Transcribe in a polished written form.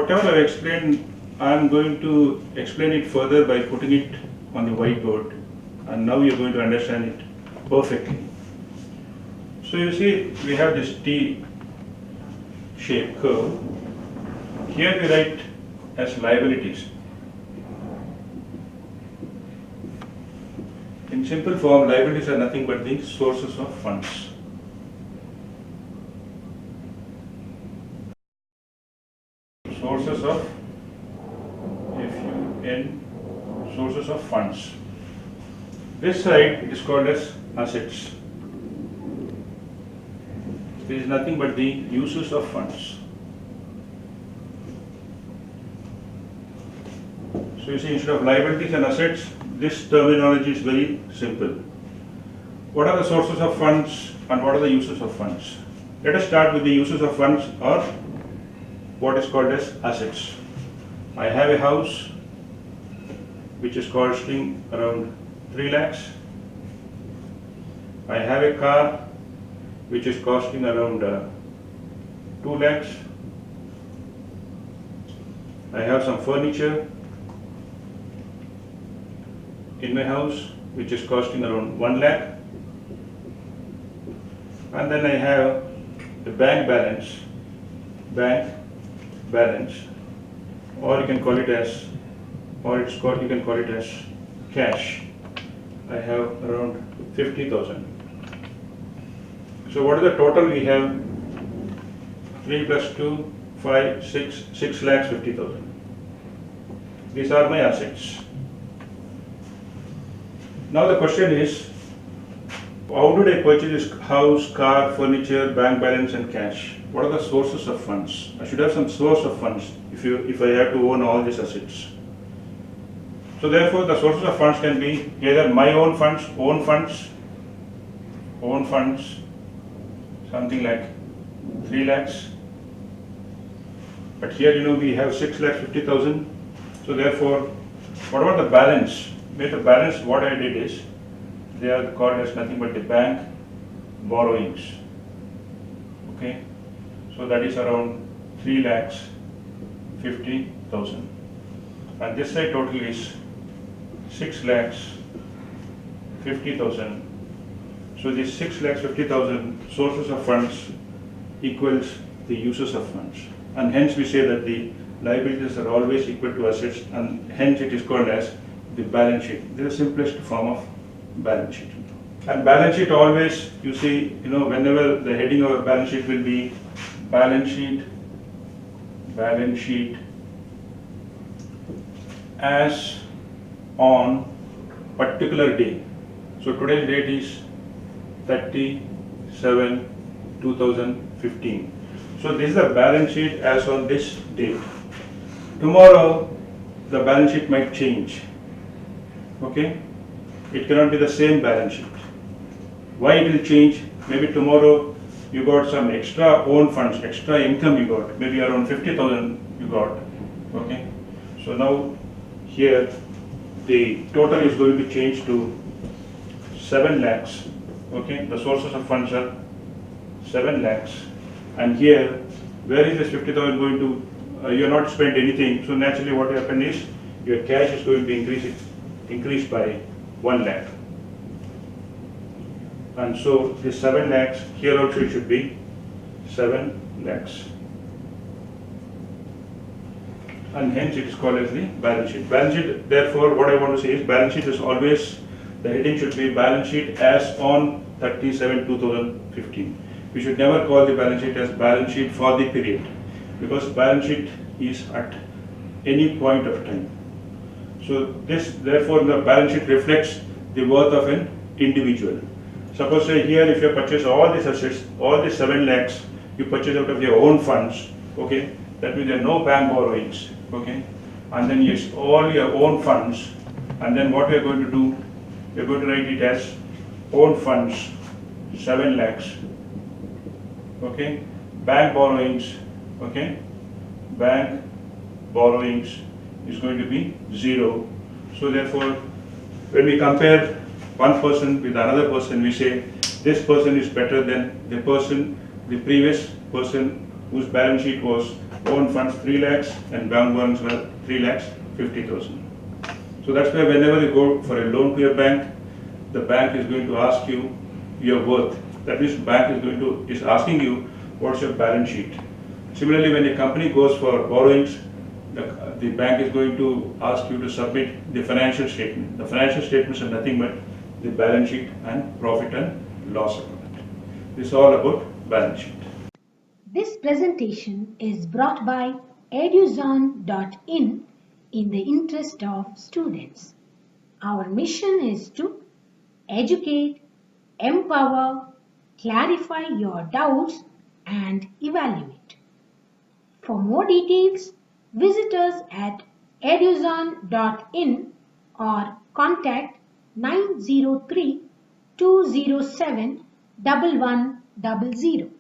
whatever I explained, I am going to explain it further by putting it on the whiteboard, and now you are going to understand it perfectly. So you see, we have this T-shaped curve. Here we write as liabilities. In simple form, liabilities are nothing but the sources of funds. Sources of sources of funds. This side is called as assets. This is nothing but the uses of funds. So you see, instead of liabilities and assets, this terminology is very simple. What are the sources of funds and what are the uses of funds? Let us start with the uses of funds, or what is called as assets. I have a house which is costing around 3 lakhs. I have a car which is costing around 2 lakhs. I have some furniture in my house which is costing around 1 lakh. And then I have the bank balance, or you can call it as, you can call it as cash. I have around 50,000. So what is the total we have? 3 plus 2, 5, 6 lakhs 50,000. These are my assets. Now the question is, how did I purchase this house, car, furniture, bank balance and cash? What are the sources of funds? I should have some source of funds if I have to own all these assets. So therefore the sources of funds can be either my own funds, something like 3 lakhs. But here we have 6 lakhs 50,000. So therefore, what about the balance? With the balance, what I did is, they are called as nothing but the bank borrowings. Okay, so that is around 3 lakhs 50,000. And this side total is 6 lakhs 50,000. So this 6 lakhs 50,000 sources of funds equals the uses of funds. And hence we say that the liabilities are always equal to assets, and hence it is called as the balance sheet. This is the simplest form of balance sheet. And balance sheet always, you see, whenever the heading of a balance sheet will be balance sheet as on particular day. So today's date is 30/7/2015. So this is the balance sheet as on this date. Tomorrow the balance sheet might change. Okay, it cannot be the same balance sheet. Why it will change? Maybe tomorrow you got some extra own funds, extra income you got, maybe around 50,000 you got. Okay, so now here the total is going to change to 7 lakhs. Okay, the sources of funds are 7 lakhs, and here where is this 50,000 going to? You are not spent anything, so naturally what will happen is your cash is going to be increased by 1 lakh. And so this 7 lakhs, here also it should be 7 lakhs. And hence it is called as the balance sheet. Balance sheet, therefore, what I want to say is balance sheet is always, the heading should be balance sheet as on 30/7/2015. We should never call the balance sheet as balance sheet for the period, because balance sheet is at any point of time. So this, therefore, the balance sheet reflects the worth of an individual. Suppose say here, if you purchase all these assets, all these 7 lakhs, you purchase out of your own funds. Okay, that means there are no bank borrowings. Okay, and then yes, all your own funds, and then what we are going to do, we are going to write it as own funds 7 lakhs. Okay, bank borrowings. Okay, bank borrowings is going to be 0. So therefore, when we compare one person with another person, we say this person is better than the previous person whose balance sheet was own funds 3 lakhs and bank bonds were 3 lakhs 50,000. So that's why whenever you go for a loan to your bank, the bank is going to ask you your worth. That means bank is asking you what's your balance sheet. Similarly, when a company goes for borrowings, the bank is going to ask you to submit the financial statement. The financial statements are nothing but the balance sheet and profit and loss account. This is all about balance sheet. This presentation is brought by eduzon.in in the interest of students. Our mission is to educate, empower, clarify your doubts and evaluate. For more details, visit us at eduzon.in or contact 903 207 1100.